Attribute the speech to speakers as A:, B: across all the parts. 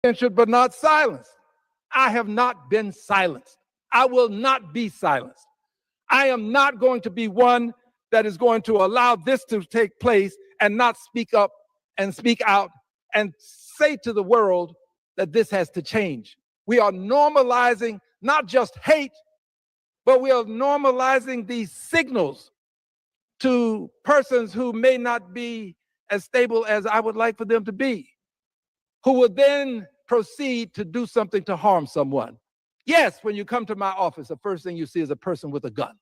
A: but not silenced. I have not been silenced. I will not be silenced. I am not going to be one that is going to allow this to take place and not speak up and speak out and say to the world that this has to change. We are normalizing not just hate, but we are normalizing these signals to persons who may not be as stable as I would like for them to be, who will then proceed to do something to harm someone. Yes, when you come to my office, the first thing you see is a person with a gun.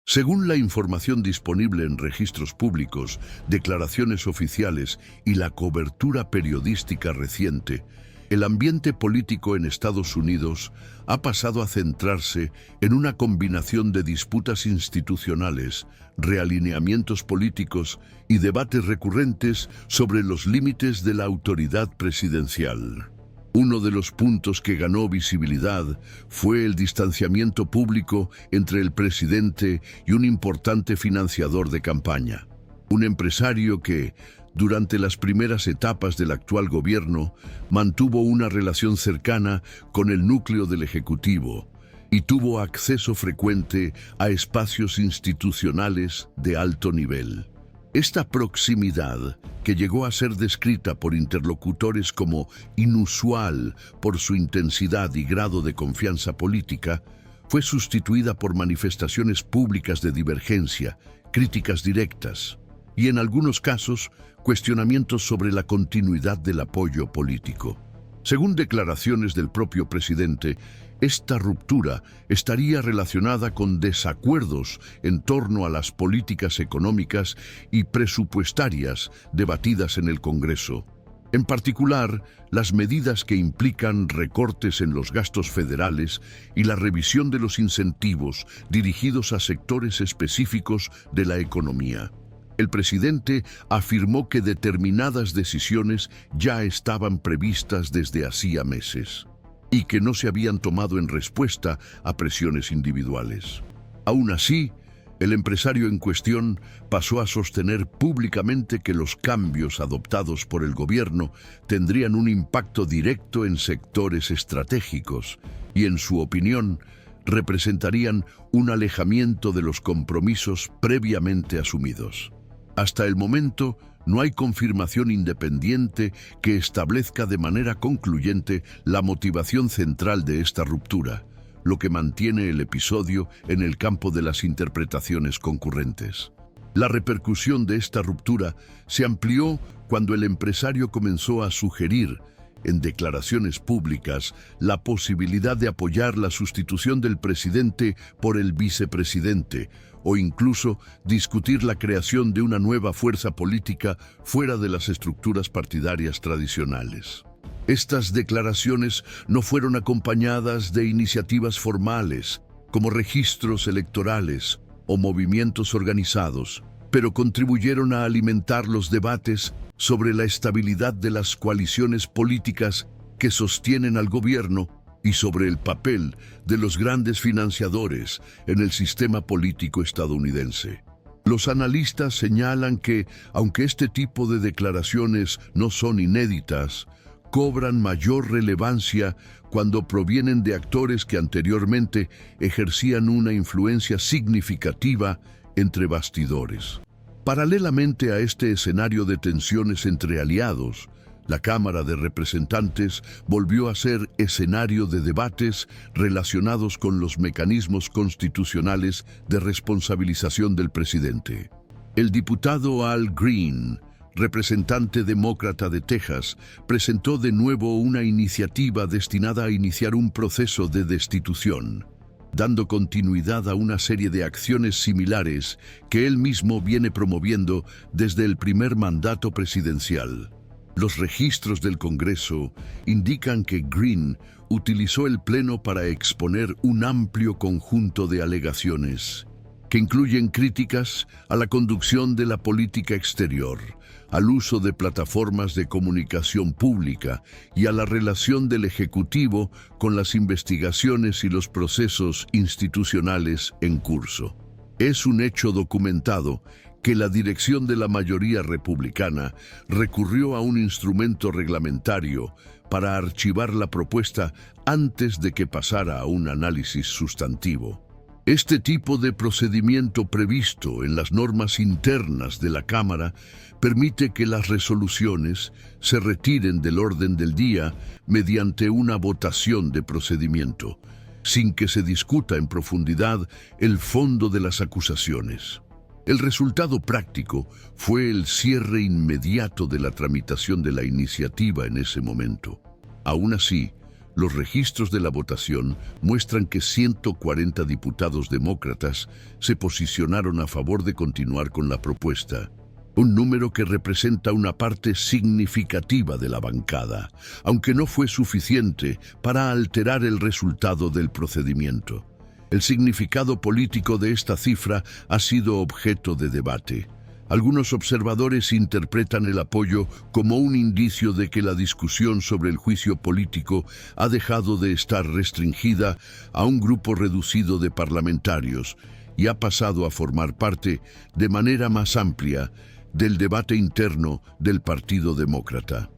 B: Según la información disponible en registros públicos, declaraciones oficiales y la cobertura periodística reciente, el ambiente político en Estados Unidos ha pasado a centrarse en una combinación de disputas institucionales, realineamientos políticos y debates recurrentes sobre los límites de la autoridad presidencial. Uno de los puntos que ganó visibilidad fue el distanciamiento público entre el presidente y un importante financiador de campaña, un empresario que, durante las primeras etapas del actual gobierno, mantuvo una relación cercana con el núcleo del Ejecutivo y tuvo acceso frecuente a espacios institucionales de alto nivel. Esta proximidad, que llegó a ser descrita por interlocutores como inusual por su intensidad y grado de confianza política, fue sustituida por manifestaciones públicas de divergencia, críticas directas y, en algunos casos, cuestionamientos sobre la continuidad del apoyo político. Según declaraciones del propio presidente, esta ruptura estaría relacionada con desacuerdos en torno a las políticas económicas y presupuestarias debatidas en el Congreso. En particular, las medidas que implican recortes en los gastos federales y la revisión de los incentivos dirigidos a sectores específicos de la economía. El presidente afirmó que determinadas decisiones ya estaban previstas desde hacía meses y que no se habían tomado en respuesta a presiones individuales. Aún así, el empresario en cuestión pasó a sostener públicamente que los cambios adoptados por el gobierno tendrían un impacto directo en sectores estratégicos y, en su opinión, representarían un alejamiento de los compromisos previamente asumidos. Hasta el momento, no hay confirmación independiente que establezca de manera concluyente la motivación central de esta ruptura, lo que mantiene el episodio en el campo de las interpretaciones concurrentes. La repercusión de esta ruptura se amplió cuando el empresario comenzó a sugerir, en declaraciones públicas, la posibilidad de apoyar la sustitución del presidente por el vicepresidente, o incluso discutir la creación de una nueva fuerza política fuera de las estructuras partidarias tradicionales. Estas declaraciones no fueron acompañadas de iniciativas formales, como registros electorales o movimientos organizados, pero contribuyeron a alimentar los debates sobre la estabilidad de las coaliciones políticas que sostienen al gobierno y sobre el papel de los grandes financiadores en el sistema político estadounidense. Los analistas señalan que, aunque este tipo de declaraciones no son inéditas, cobran mayor relevancia cuando provienen de actores que anteriormente ejercían una influencia significativa entre bastidores. Paralelamente a este escenario de tensiones entre aliados, la Cámara de Representantes volvió a ser escenario de debates relacionados con los mecanismos constitucionales de responsabilización del presidente. El diputado Al Green, representante demócrata de Texas, presentó de nuevo una iniciativa destinada a iniciar un proceso de destitución, dando continuidad a una serie de acciones similares que él mismo viene promoviendo desde el primer mandato presidencial. Los registros del Congreso indican que Green utilizó el Pleno para exponer un amplio conjunto de alegaciones, que incluyen críticas a la conducción de la política exterior, al uso de plataformas de comunicación pública y a la relación del Ejecutivo con las investigaciones y los procesos institucionales en curso. Es un hecho documentado que la dirección de la mayoría republicana recurrió a un instrumento reglamentario para archivar la propuesta antes de que pasara a un análisis sustantivo. Este tipo de procedimiento previsto en las normas internas de la Cámara permite que las resoluciones se retiren del orden del día mediante una votación de procedimiento, sin que se discuta en profundidad el fondo de las acusaciones. El resultado práctico fue el cierre inmediato de la tramitación de la iniciativa en ese momento. Aún así, los registros de la votación muestran que 140 diputados demócratas se posicionaron a favor de continuar con la propuesta, un número que representa una parte significativa de la bancada, aunque no fue suficiente para alterar el resultado del procedimiento. El significado político de esta cifra ha sido objeto de debate. Algunos observadores interpretan el apoyo como un indicio de que la discusión sobre el juicio político ha dejado de estar restringida a un grupo reducido de parlamentarios y ha pasado a formar parte de manera más amplia del debate interno del Partido Demócrata.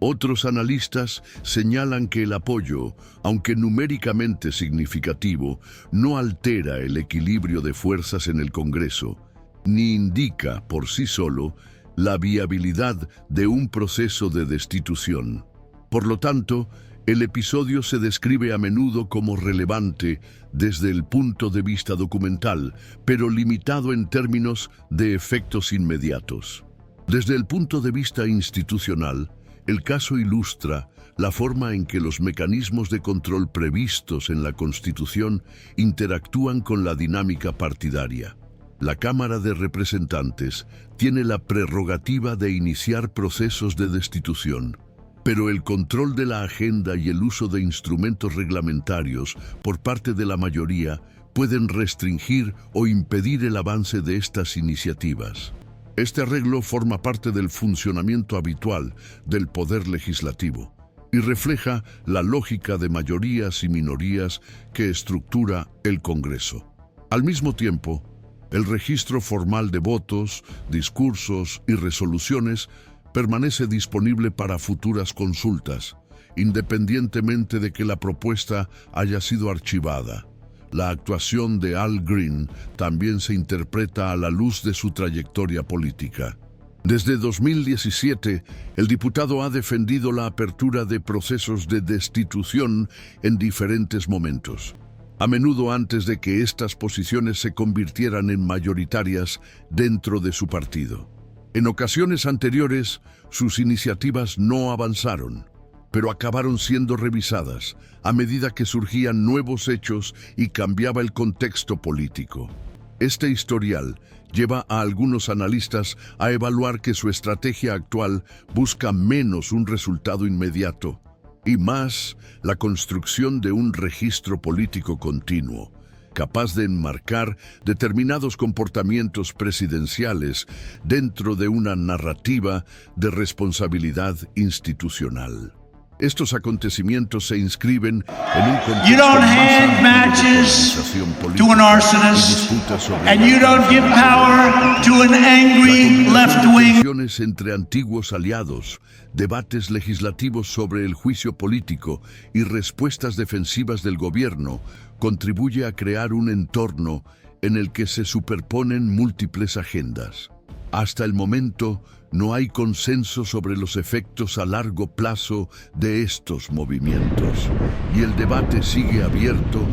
B: Otros analistas señalan que el apoyo, aunque numéricamente significativo, no altera el equilibrio de fuerzas en el Congreso, ni indica por sí solo la viabilidad de un proceso de destitución. Por lo tanto, el episodio se describe a menudo como relevante desde el punto de vista documental, pero limitado en términos de efectos inmediatos. Desde el punto de vista institucional, el caso ilustra la forma en que los mecanismos de control previstos en la Constitución interactúan con la dinámica partidaria. La Cámara de Representantes tiene la prerrogativa de iniciar procesos de destitución, pero el control de la agenda y el uso de instrumentos reglamentarios por parte de la mayoría pueden restringir o impedir el avance de estas iniciativas. Este arreglo forma parte del funcionamiento habitual del poder legislativo y refleja la lógica de mayorías y minorías que estructura el Congreso. Al mismo tiempo, el registro formal de votos, discursos y resoluciones permanece disponible para futuras consultas, independientemente de que la propuesta haya sido archivada. La actuación de Al Green también se interpreta a la luz de su trayectoria política. Desde 2017, el diputado ha defendido la apertura de procesos de destitución en diferentes momentos, a menudo antes de que estas posiciones se convirtieran en mayoritarias dentro de su partido. En ocasiones anteriores, sus iniciativas no avanzaron, pero acabaron siendo revisadas a medida que surgían nuevos hechos y cambiaba el contexto político. Este historial lleva a algunos analistas a evaluar que su estrategia actual busca menos un resultado inmediato y más la construcción de un registro político continuo, capaz de enmarcar determinados comportamientos presidenciales dentro de una narrativa de responsabilidad institucional. Estos acontecimientos se inscriben en un contexto
C: You don't
B: más
C: hand
B: amplio de
C: matches
B: polarización
C: to
B: política
C: an
B: y
C: arsonist,
B: disputas sobre
C: and
B: la
C: you don't give power to an angry left wing.
B: tensiones entre antiguos aliados, debates legislativos sobre el juicio político y respuestas defensivas del gobierno contribuye a crear un entorno en el que se superponen múltiples agendas. Hasta el momento, no hay consenso sobre los efectos a largo plazo de estos movimientos, y el debate sigue abierto,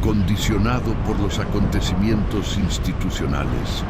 B: condicionado por los acontecimientos institucionales,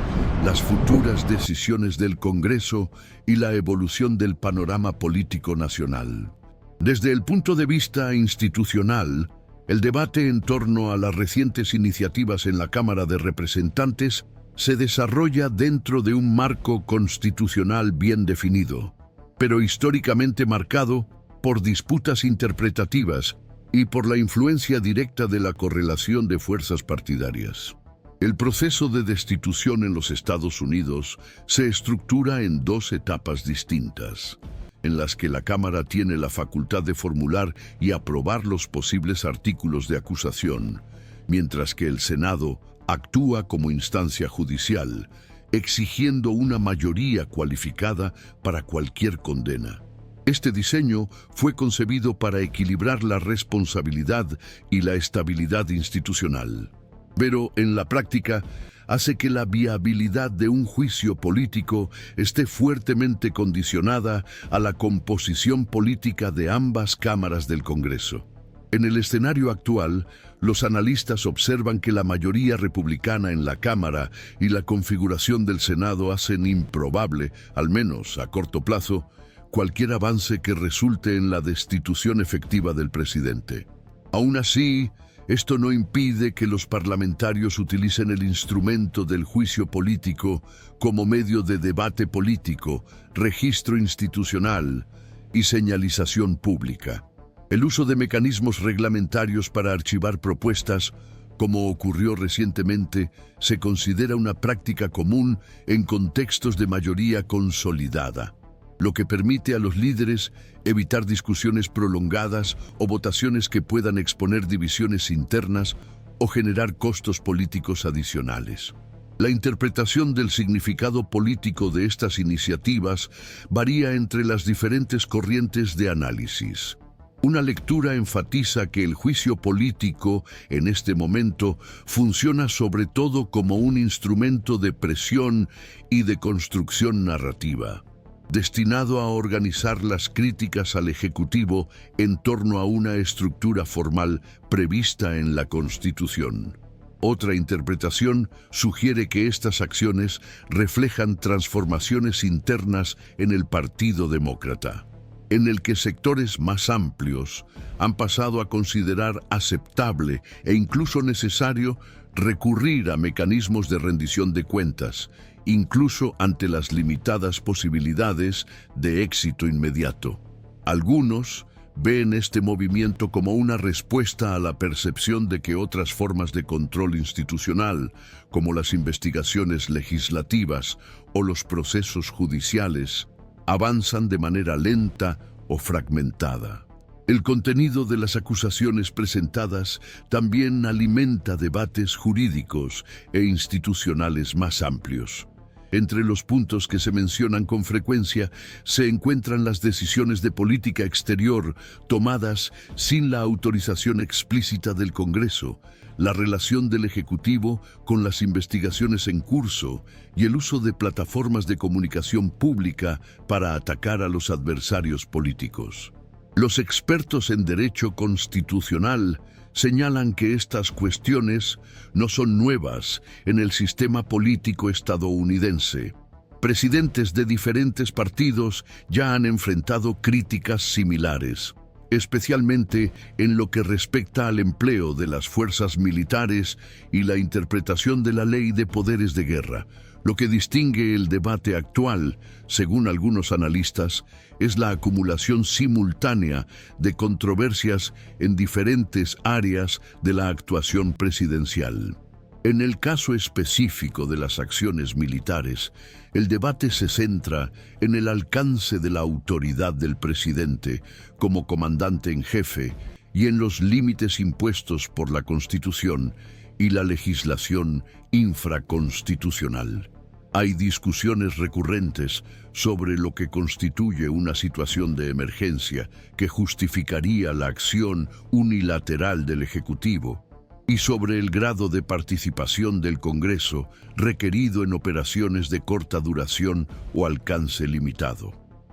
B: las futuras decisiones del Congreso y la evolución del panorama político nacional. Desde el punto de vista institucional, el debate en torno a las recientes iniciativas en la Cámara de Representantes se desarrolla dentro de un marco constitucional bien definido, pero históricamente marcado por disputas interpretativas y por la influencia directa de la correlación de fuerzas partidarias. El proceso de destitución en los Estados Unidos se estructura en dos etapas distintas, en las que la Cámara tiene la facultad de formular y aprobar los posibles artículos de acusación, mientras que el Senado actúa como instancia judicial, exigiendo una mayoría cualificada para cualquier condena. Este diseño fue concebido para equilibrar la responsabilidad y la estabilidad institucional. Pero en la práctica, hace que la viabilidad de un juicio político esté fuertemente condicionada a la composición política de ambas cámaras del Congreso. En el escenario actual, los analistas observan que la mayoría republicana en la Cámara y la configuración del Senado hacen improbable, al menos a corto plazo, cualquier avance que resulte en la destitución efectiva del presidente. Aún así, esto no impide que los parlamentarios utilicen el instrumento del juicio político como medio de debate político, registro institucional y señalización pública. El uso de mecanismos reglamentarios para archivar propuestas, como ocurrió recientemente, se considera una práctica común en contextos de mayoría consolidada, lo que permite a los líderes evitar discusiones prolongadas o votaciones que puedan exponer divisiones internas o generar costos políticos adicionales. La interpretación del significado político de estas iniciativas varía entre las diferentes corrientes de análisis. Una lectura enfatiza que el juicio político, en este momento, funciona sobre todo como un instrumento de presión y de construcción narrativa, destinado a organizar las críticas al Ejecutivo en torno a una estructura formal prevista en la Constitución. Otra interpretación sugiere que estas acciones reflejan transformaciones internas en el Partido Demócrata, en el que sectores más amplios han pasado a considerar aceptable e incluso necesario recurrir a mecanismos de rendición de cuentas, incluso ante las limitadas posibilidades de éxito inmediato. Algunos ven este movimiento como una respuesta a la percepción de que otras formas de control institucional, como las investigaciones legislativas o los procesos judiciales, avanzan de manera lenta o fragmentada. El contenido de las acusaciones presentadas también alimenta debates jurídicos e institucionales más amplios. Entre los puntos que se mencionan con frecuencia se encuentran las decisiones de política exterior tomadas sin la autorización explícita del Congreso, la relación del Ejecutivo con las investigaciones en curso y el uso de plataformas de comunicación pública para atacar a los adversarios políticos. Los expertos en derecho constitucional señalan que estas cuestiones no son nuevas en el sistema político estadounidense. Presidentes de diferentes partidos ya han enfrentado críticas similares, especialmente en lo que respecta al empleo de las fuerzas militares y la interpretación de la ley de poderes de guerra. Lo que distingue el debate actual, según algunos analistas, es la acumulación simultánea de controversias en diferentes áreas de la actuación presidencial. En el caso específico de las acciones militares, el debate se centra en el alcance de la autoridad del presidente como comandante en jefe y en los límites impuestos por la Constitución y la legislación infraconstitucional. Hay discusiones recurrentes sobre lo que constituye una situación de emergencia que justificaría la acción unilateral del Ejecutivo y sobre el grado de participación del Congreso requerido en operaciones de corta duración o alcance limitado.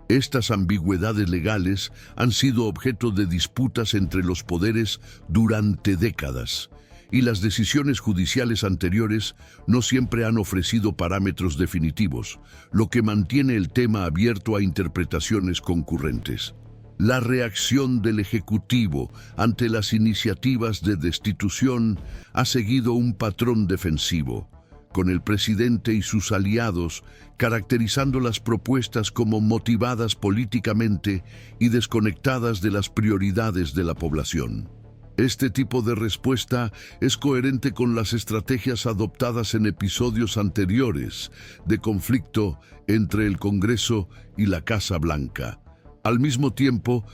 B: Estas ambigüedades legales han sido objeto de disputas entre los poderes durante décadas, y las decisiones judiciales anteriores no siempre han ofrecido parámetros definitivos, lo que mantiene el tema abierto a interpretaciones concurrentes. La reacción del Ejecutivo ante las iniciativas de destitución ha seguido un patrón defensivo, con el presidente y sus aliados caracterizando las propuestas como motivadas políticamente y desconectadas de las prioridades de la población. Este tipo de respuesta es coherente con las estrategias adoptadas en episodios anteriores de conflicto entre el Congreso y la Casa Blanca. Al mismo tiempo,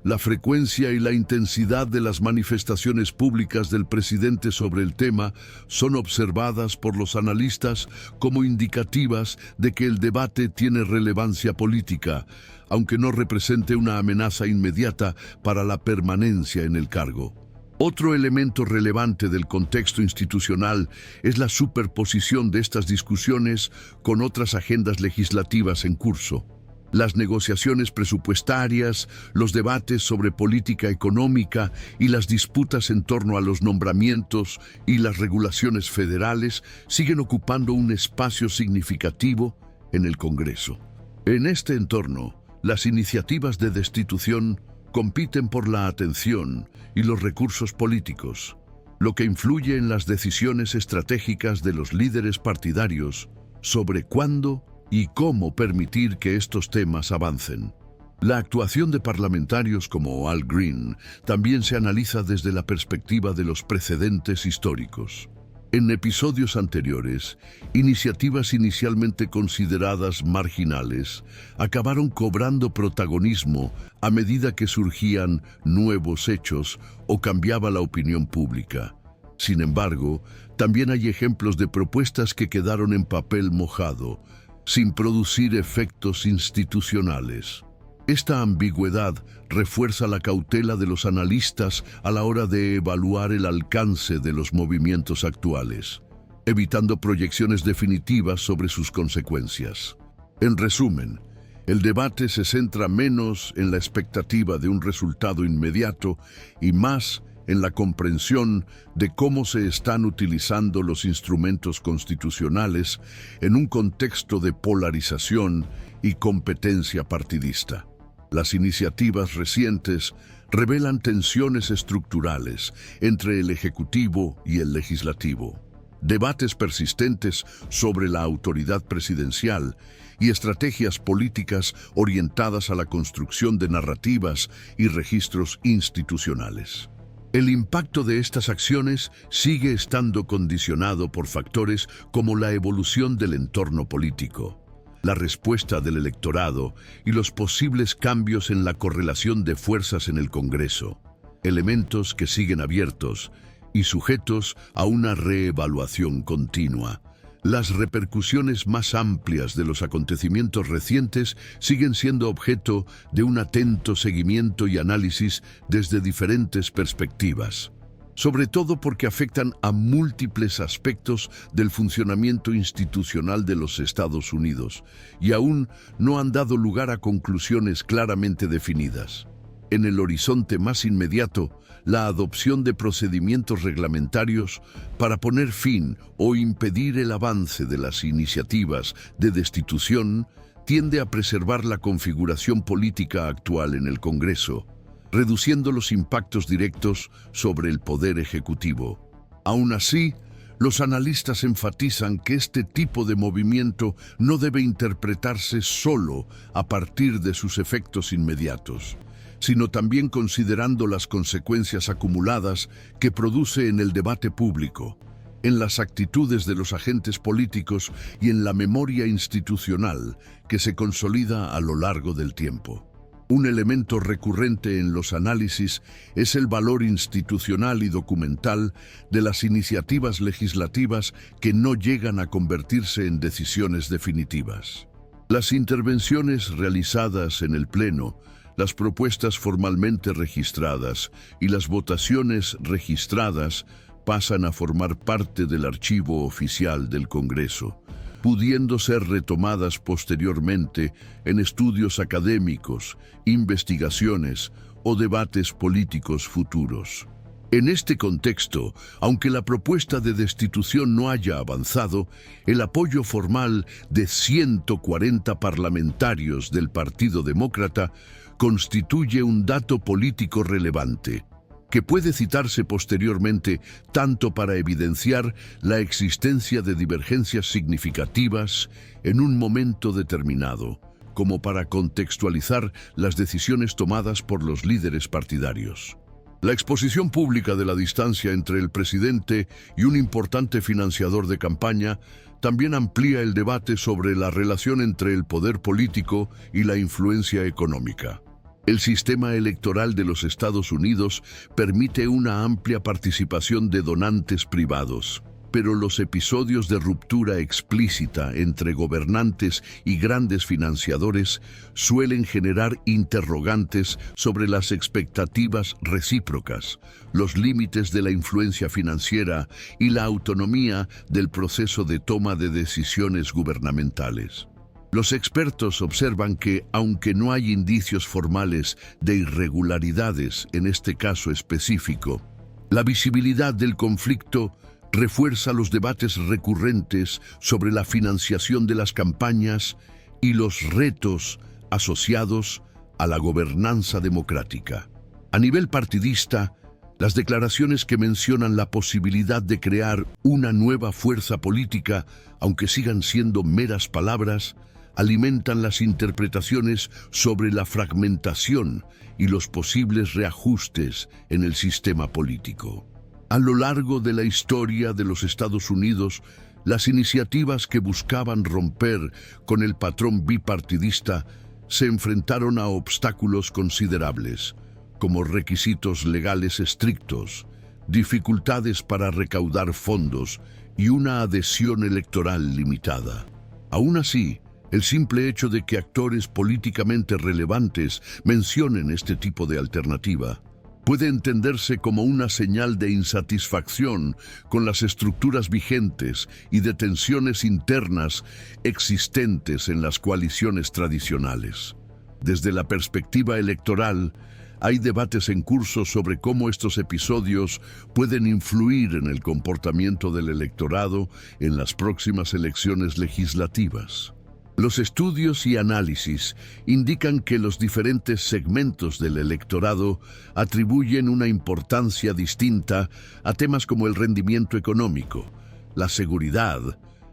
B: La frecuencia y la intensidad de las manifestaciones públicas del presidente sobre el tema son observadas por los analistas como indicativas de que el debate tiene relevancia política, aunque no represente una amenaza inmediata para la permanencia en el cargo. Otro elemento relevante del contexto institucional es la superposición de estas discusiones con otras agendas legislativas en curso. Las negociaciones presupuestarias, los debates sobre política económica y las disputas en torno a los nombramientos y las regulaciones federales siguen ocupando un espacio significativo en el Congreso. En este entorno, las iniciativas de destitución compiten por la atención y los recursos políticos, lo que influye en las decisiones estratégicas de los líderes partidarios sobre cuándo y cómo permitir que estos temas avancen. La actuación de parlamentarios como Al Green también se analiza desde la perspectiva de los precedentes históricos. En episodios anteriores, iniciativas inicialmente consideradas marginales acabaron cobrando protagonismo a medida que surgían nuevos hechos o cambiaba la opinión pública. Sin embargo, también hay ejemplos de propuestas que quedaron en papel mojado, sin producir efectos institucionales. Esta ambigüedad refuerza la cautela de los analistas a la hora de evaluar el alcance de los movimientos actuales, evitando proyecciones definitivas sobre sus consecuencias. En resumen, el debate se centra menos en la expectativa de un resultado inmediato y más en la comprensión de cómo se están utilizando los instrumentos constitucionales en un contexto de polarización y competencia partidista. Las iniciativas recientes revelan tensiones estructurales entre el Ejecutivo y el Legislativo, debates persistentes sobre la autoridad presidencial y estrategias políticas orientadas a la construcción de narrativas y registros institucionales. El impacto de estas acciones sigue estando condicionado por factores como la evolución del entorno político, la respuesta del electorado y los posibles cambios en la correlación de fuerzas en el Congreso, elementos que siguen abiertos y sujetos a una reevaluación continua. Las repercusiones más amplias de los acontecimientos recientes siguen siendo objeto de un atento seguimiento y análisis desde diferentes perspectivas, sobre todo porque afectan a múltiples aspectos del funcionamiento institucional de los Estados Unidos y aún no han dado lugar a conclusiones claramente definidas. En el horizonte más inmediato, la adopción de procedimientos reglamentarios para poner fin o impedir el avance de las iniciativas de destitución tiende a preservar la configuración política actual en el Congreso, reduciendo los impactos directos sobre el Poder Ejecutivo. Aún así, los analistas enfatizan que este tipo de movimiento no debe interpretarse solo a partir de sus efectos inmediatos, sino también considerando las consecuencias acumuladas que produce en el debate público, en las actitudes de los agentes políticos y en la memoria institucional que se consolida a lo largo del tiempo. Un elemento recurrente en los análisis es el valor institucional y documental de las iniciativas legislativas que no llegan a convertirse en decisiones definitivas. Las intervenciones realizadas en el Pleno, las propuestas formalmente registradas y las votaciones registradas pasan a formar parte del archivo oficial del Congreso, pudiendo ser retomadas posteriormente en estudios académicos, investigaciones o debates políticos futuros. En este contexto, aunque la propuesta de destitución no haya avanzado, el apoyo formal de 140 parlamentarios del Partido Demócrata constituye un dato político relevante, que puede citarse posteriormente tanto para evidenciar la existencia de divergencias significativas en un momento determinado, como para contextualizar las decisiones tomadas por los líderes partidarios. La exposición pública de la distancia entre el presidente y un importante financiador de campaña también amplía el debate sobre la relación entre el poder político y la influencia económica. El sistema electoral de los Estados Unidos permite una amplia participación de donantes privados, pero los episodios de ruptura explícita entre gobernantes y grandes financiadores suelen generar interrogantes sobre las expectativas recíprocas, los límites de la influencia financiera y la autonomía del proceso de toma de decisiones gubernamentales. Los expertos observan que, aunque no hay indicios formales de irregularidades en este caso específico, la visibilidad del conflicto refuerza los debates recurrentes sobre la financiación de las campañas y los retos asociados a la gobernanza democrática. A nivel partidista, las declaraciones que mencionan la posibilidad de crear una nueva fuerza política, aunque sigan siendo meras palabras, alimentan las interpretaciones sobre la fragmentación y los posibles reajustes en el sistema político. A lo largo de la historia de los Estados Unidos, las iniciativas que buscaban romper con el patrón bipartidista se enfrentaron a obstáculos considerables, como requisitos legales estrictos, dificultades para recaudar fondos y una adhesión electoral limitada. Aún así, el simple hecho de que actores políticamente relevantes mencionen este tipo de alternativa puede entenderse como una señal de insatisfacción con las estructuras vigentes y de tensiones internas existentes en las coaliciones tradicionales. Desde la perspectiva electoral, hay debates en curso sobre cómo estos episodios pueden influir en el comportamiento del electorado en las próximas elecciones legislativas. Los estudios y análisis indican que los diferentes segmentos del electorado atribuyen una importancia distinta a temas como el rendimiento económico, la seguridad,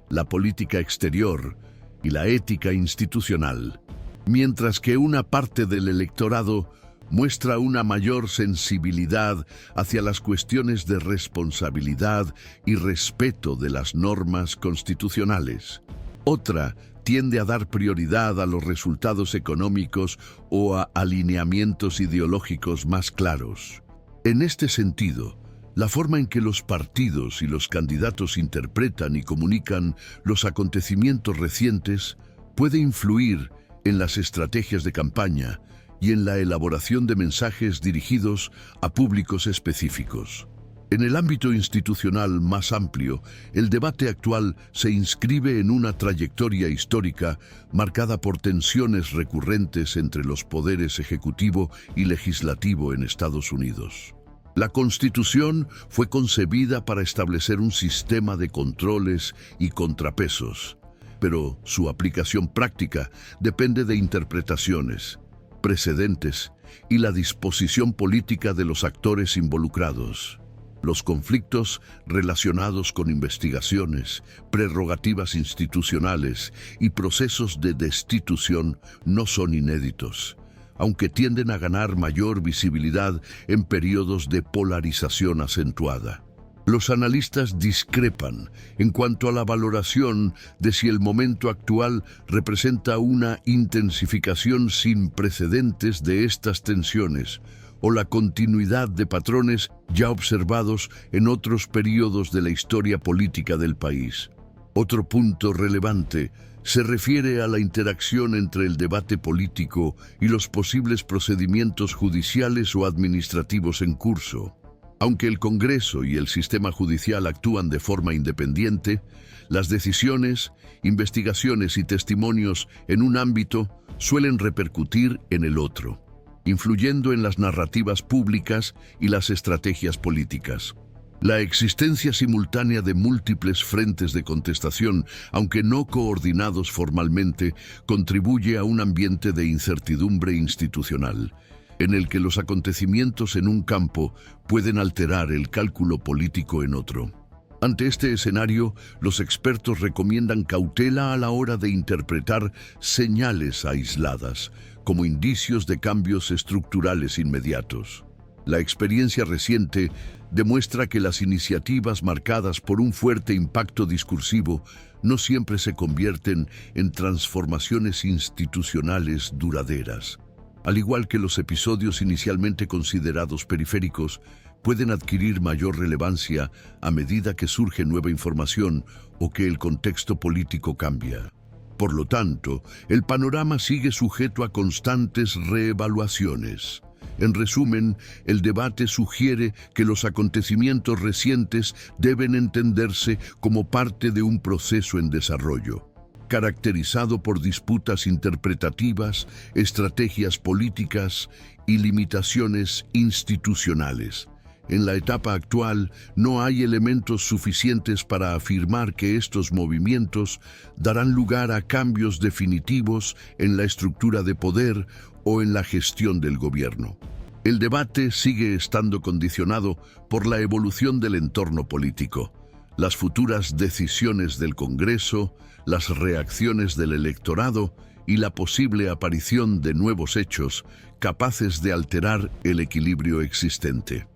B: la política exterior y la ética institucional, mientras que una parte del electorado muestra una mayor sensibilidad hacia las cuestiones de responsabilidad y respeto de las normas constitucionales. Otra tiende a dar prioridad a los resultados económicos o a alineamientos ideológicos más claros. En este sentido, la forma en que los partidos y los candidatos interpretan y comunican los acontecimientos recientes puede influir en las estrategias de campaña y en la elaboración de mensajes dirigidos a públicos específicos. En el ámbito institucional más amplio, el debate actual se inscribe en una trayectoria histórica marcada por tensiones recurrentes entre los poderes ejecutivo y legislativo en Estados Unidos. La Constitución fue concebida para establecer un sistema de controles y contrapesos, pero su aplicación práctica depende de interpretaciones, precedentes y la disposición política de los actores involucrados. Los conflictos relacionados con investigaciones, prerrogativas institucionales y procesos de destitución no son inéditos, aunque tienden a ganar mayor visibilidad en periodos de polarización acentuada. Los analistas discrepan en cuanto a la valoración de si el momento actual representa una intensificación sin precedentes de estas tensiones o la continuidad de patrones ya observados en otros periodos de la historia política del país. Otro punto relevante se refiere a la interacción entre el debate político y los posibles procedimientos judiciales o administrativos en curso. Aunque el Congreso y el sistema judicial actúan de forma independiente, las decisiones, investigaciones y testimonios en un ámbito suelen repercutir en el otro, influyendo en las narrativas públicas y las estrategias políticas. La existencia simultánea de múltiples frentes de contestación, aunque no coordinados formalmente, contribuye a un ambiente de incertidumbre institucional, en el que los acontecimientos en un campo pueden alterar el cálculo político en otro. Ante este escenario, los expertos recomiendan cautela a la hora de interpretar señales aisladas, como indicios de cambios estructurales inmediatos. La experiencia reciente demuestra que las iniciativas marcadas por un fuerte impacto discursivo no siempre se convierten en transformaciones institucionales duraderas. Al igual que los episodios inicialmente considerados periféricos, pueden adquirir mayor relevancia a medida que surge nueva información o que el contexto político cambia. Por lo tanto, el panorama sigue sujeto a constantes reevaluaciones. En resumen, el debate sugiere que los acontecimientos recientes deben entenderse como parte de un proceso en desarrollo, caracterizado por disputas interpretativas, estrategias políticas y limitaciones institucionales. En la etapa actual, no hay elementos suficientes para afirmar que estos movimientos darán lugar a cambios definitivos en la estructura de poder o en la gestión del gobierno. El debate sigue estando condicionado por la evolución del entorno político, las futuras decisiones del Congreso, las reacciones del electorado y la posible aparición de nuevos hechos capaces de alterar el equilibrio existente.